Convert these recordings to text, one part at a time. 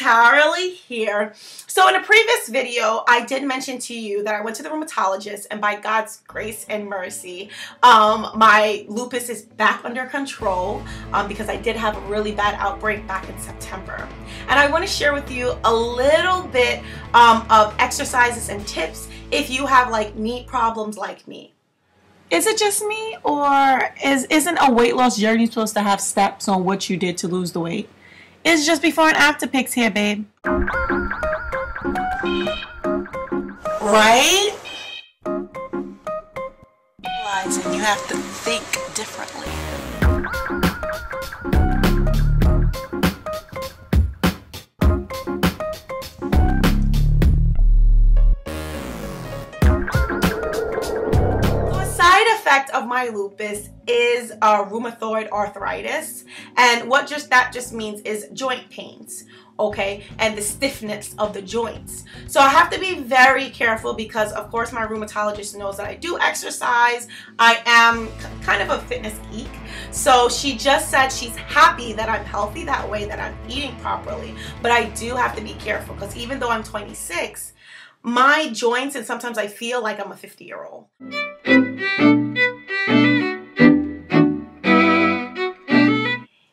Taralee here. So in a previous video, I did mention to you that I went to the rheumatologist, and by God's grace and mercy, my lupus is back under control because I did have a really bad outbreak back in September. And I want to share with you a little bit of exercises and tips if you have like knee problems like me. Is it just me, or isn't a weight loss journey supposed to have steps on what you did to lose the weight? It's just before and after pics here, babe. Right? Realizing you have to think differently. Of my lupus is rheumatoid arthritis, and what that just means is joint pains, okay, and the stiffness of the joints. So I have to be very careful because of course my rheumatologist knows that I do exercise. I am kind of a fitness geek, so she just said she's happy that I'm healthy that way, that I'm eating properly, but I do have to be careful because even though I'm 26, my joints, and sometimes I feel like I'm a 50-year-old.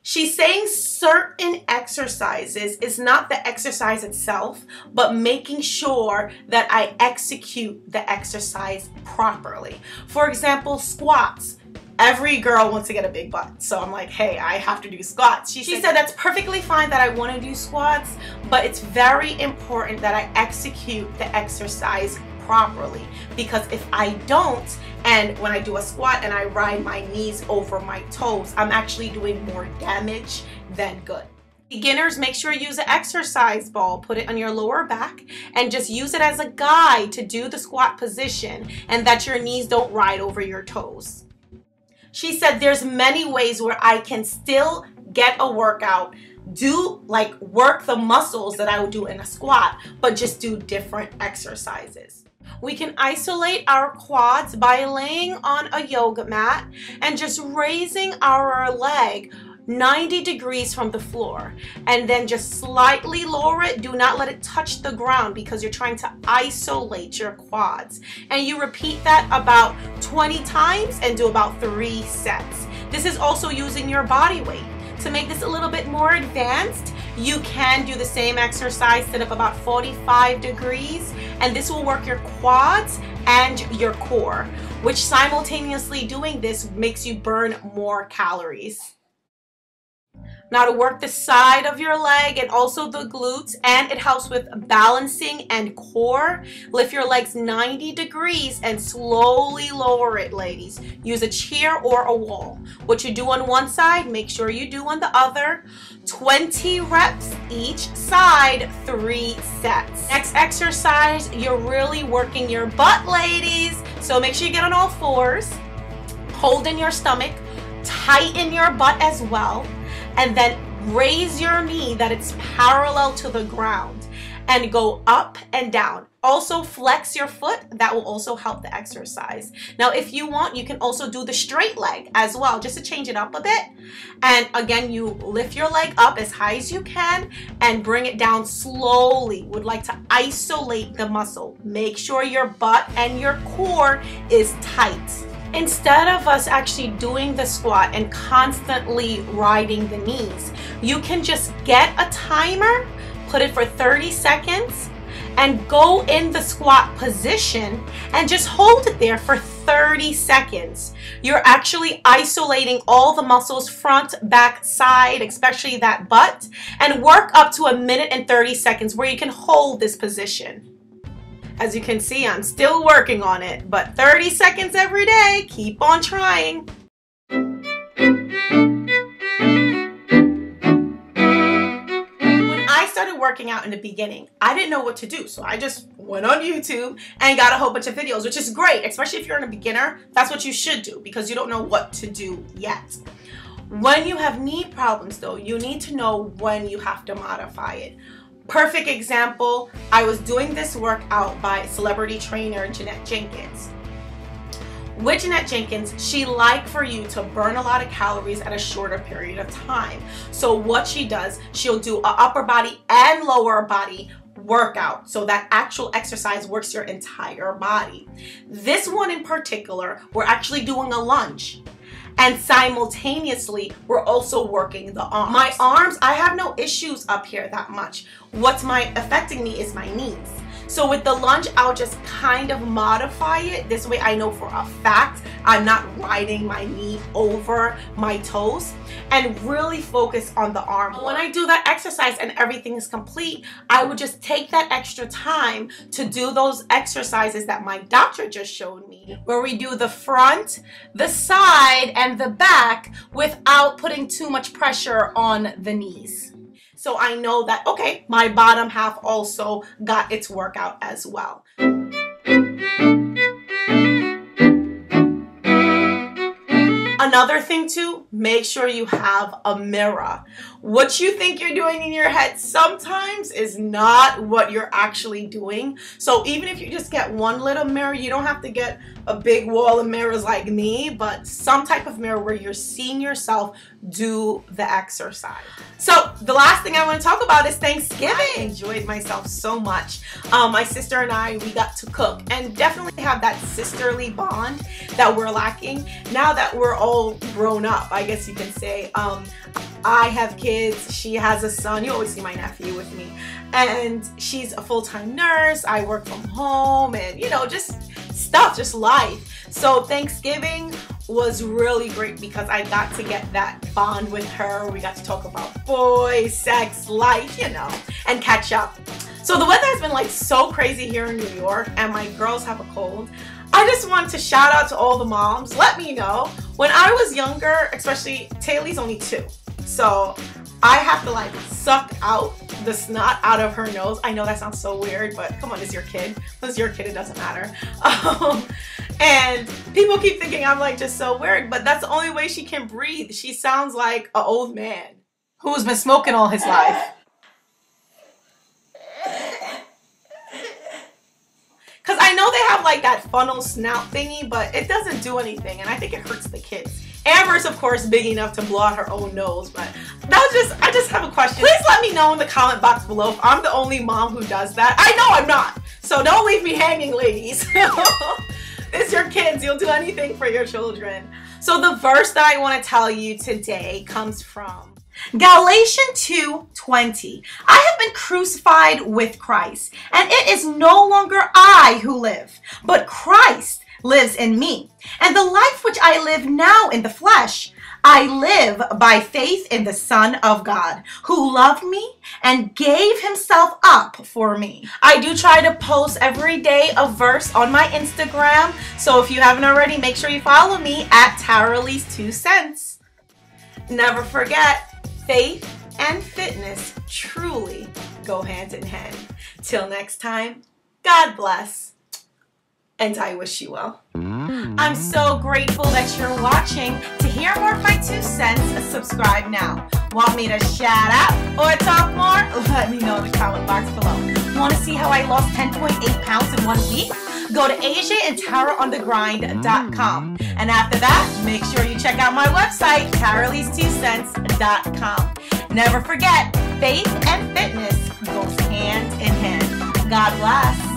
She's saying certain exercises is not the exercise itself, but making sure that I execute the exercise properly. For example, squats. Every girl wants to get a big butt, so I'm like, hey, I have to do squats. She said that's perfectly fine that I want to do squats, but it's very important that I execute the exercise properly, because if I don't, and when I do a squat and I ride my knees over my toes, I'm actually doing more damage than good. Beginners, make sure you use an exercise ball, put it on your lower back, and just use it as a guide to do the squat position and that your knees don't ride over your toes. She said there's many ways where I can still get a workout, work the muscles that I would do in a squat, but just do different exercises. We can isolate our quads by laying on a yoga mat and just raising our leg 90 degrees from the floor, and then just slightly lower it. Do not let it touch the ground because you're trying to isolate your quads. And you repeat that about 20 times and do about 3 sets. This is also using your body weight. To make this a little bit more advanced, you can do the same exercise, sit up about 45 degrees, and this will work your quads and your core, which simultaneously doing this makes you burn more calories. Now to work the side of your leg and also the glutes, and it helps with balancing and core. Lift your legs 90 degrees and slowly lower it, ladies. Use a chair or a wall. What you do on one side, make sure you do on the other. 20 reps each side, 3 sets. Next exercise, you're really working your butt, ladies. So make sure you get on all fours, hold in your stomach, tighten your butt as well, and then raise your knee that it's parallel to the ground and go up and down. Also flex your foot. That will also help the exercise. Now if you want, you can also do the straight leg as well, just to change it up a bit. And again, you lift your leg up as high as you can and bring it down slowly. Would like to isolate the muscle. Make sure your butt and your core is tight. Instead of us actually doing the squat and constantly riding the knees, you can just get a timer, put it for 30 seconds, and go in the squat position and just hold it there for 30 seconds. You're actually isolating all the muscles, front, back, side, especially that butt, and work up to 1 minute and 30 seconds where you can hold this position. As you can see, I'm still working on it, but 30 seconds every day. Keep on trying. When I started working out in the beginning, I didn't know what to do. So I just went on YouTube and got a whole bunch of videos, which is great, especially if you're a beginner. That's what you should do because you don't know what to do yet. When you have knee problems though, you need to know when you have to modify it. Perfect example, I was doing this workout by celebrity trainer Jeanette Jenkins. With Jeanette Jenkins, she liked for you to burn a lot of calories at a shorter period of time. So what she does, she'll do an upper body and lower body workout. So that actual exercise works your entire body. This one in particular, we're actually doing a lunge. And simultaneously, we're also working the arms. My arms, I have no issues up here that much. What's affecting me is my knees. So with the lunge, I'll just kind of modify it. This way I know for a fact I'm not riding my knee over my toes, and really focus on the arm. When I do that exercise and everything is complete, I would just take that extra time to do those exercises that my doctor just showed me, where we do the front, the side, and the back without putting too much pressure on the knees. So I know that, okay, my bottom half also got its workout as well. Another thing too, make sure you have a mirror. What you think you're doing in your head sometimes is not what you're actually doing. So even if you just get one little mirror, you don't have to get a big wall of mirrors like me, but some type of mirror where you're seeing yourself do the exercise. So the last thing I want to talk about is Thanksgiving. I enjoyed myself so much. My sister and I, we got to cook and definitely have that sisterly bond that we're lacking now that we're all grown up, I guess you can say. I have kids, she has a son, you always see my nephew with me, and she's a full-time nurse, I work from home, and you know, just stuff, just life. So Thanksgiving was really great because I got to get that bond with her. We got to talk about boys, sex, life, you know, and catch up. So the weather has been like so crazy here in New York, and my girls have a cold. I just want to shout out to all the moms. Let me know. When I was younger, especially Taylee's only 2. So I have to like suck out the snot out of her nose. I know that sounds so weird, but come on, it's your kid. It's your kid, it doesn't matter. And people keep thinking I'm like just so weird, but that's the only way she can breathe. She sounds like an old man who's been smoking all his life. Because I know they have like that funnel snout thingy, but it doesn't do anything, and I think it hurts the kids. Amber's, of course, big enough to blow out her own nose, but I just have a question. Please let me know in the comment box below if I'm the only mom who does that. I know I'm not, so don't leave me hanging, ladies. It's your kids. You'll do anything for your children. So the verse that I want to tell you today comes from Galatians 2:20. I have been crucified with Christ, and it is no longer I who live, but Christ lives in me. And the life which I live now in the flesh, I live by faith in the Son of God, who loved me and gave himself up for me. I do try to post every day a verse on my Instagram, so if you haven't already, make sure you follow me at Taralee's 2 cents. Never forget, faith and fitness truly go hand in hand. Till next time, God bless, and I wish you well. I'm so grateful that you're watching. To hear more of my 2 cents, subscribe now. Want me to shout out or talk more? Let me know in the comment box below. Want to see how I lost 10.8 pounds in 1 week? Go to AJandTaraonthegrind.com. And after that, make sure you check out my website, TaraLee's2cents.com. Never forget, faith and fitness goes hand in hand. God bless.